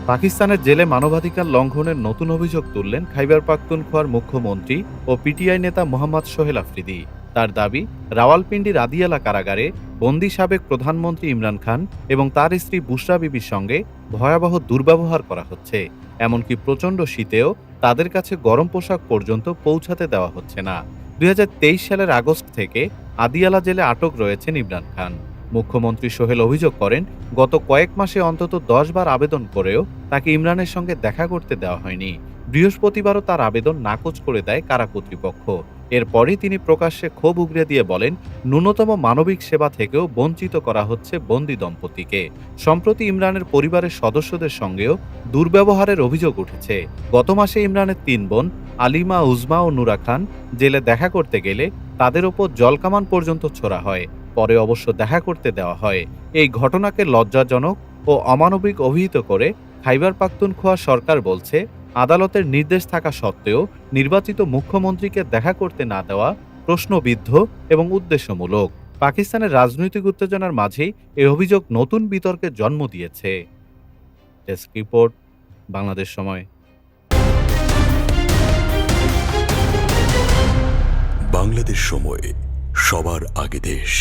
পাকিস্তানের জেলে মানবাধিকার লঙ্ঘনের নতুন অভিযোগ তুললেন খাইবার পাখতুনখোয়ার মুখ্যমন্ত্রী ও পিটিআই নেতা মোহাম্মদ সোহেল আফ্রিদি। তার দাবি, রাওয়ালপিন্ডির আদিয়ালা কারাগারে বন্দি সাবেক প্রধানমন্ত্রী ইমরান খান এবং তার স্ত্রী বুশরা বিবির সঙ্গে ভয়াবহ দুর্ব্যবহার করা হচ্ছে। এমনকি প্রচণ্ড শীতেও তাদের কাছে গরম পোশাক পর্যন্ত পৌঁছাতে দেওয়া হচ্ছে না। ২০২৩ সালের আগস্ট থেকে আদিয়ালা জেলে আটক রয়েছেন ইমরান খান। মুখ্যমন্ত্রী সোহেল অভিযোগ করেন, গত কয়েক মাসে অন্তত ১০ বার আবেদন করেও তাকে ইমরানের সঙ্গে দেখা করতে দেওয়া হয়নি। বৃহস্পতিবারও তার আবেদন নাকচ করে দেয় কারা কর্তৃপক্ষ। এরপরই তিনি প্রকাশ্যে ক্ষোভ উগরে দিয়ে বলেন, ন্যূনতম মানবিক সেবা থেকেও বঞ্চিত করা হচ্ছে বন্দি দম্পতিকে। সম্প্রতি ইমরানের পরিবারের সদস্যদের সঙ্গেও দুর্ব্যবহারের অভিযোগ উঠেছে। গত মাসে ইমরানের ৩ বোন আলিমা, উজমা ও নুরা খান জেলে দেখা করতে গেলে তাদের ওপর জলকামান পর্যন্ত ছোড়া হয়, পরে অবশ্য দেখা করতে দেওয়া হয়। এই ঘটনাকে লজ্জাজনক ও অমানবিক অভিহিত করে খাইবার পাখতুনখোয়া সরকার বলছে, আদালতের নির্দেশ থাকা সত্ত্বেও নির্বাচিত মুখ্যমন্ত্রীকে দেখা করতে না দেওয়া প্রশ্নবিদ্ধ এবং উদ্দেশ্যমূলক। পাকিস্তানের রাজনৈতিক উত্তেজনার মাঝেই এই অভিযোগ নতুন বিতর্কের জন্ম দিয়েছে। ডেস্ক রিপোর্ট, বাংলাদেশ সময়। বাংলাদেশ সময়, সবার আগে দেশ।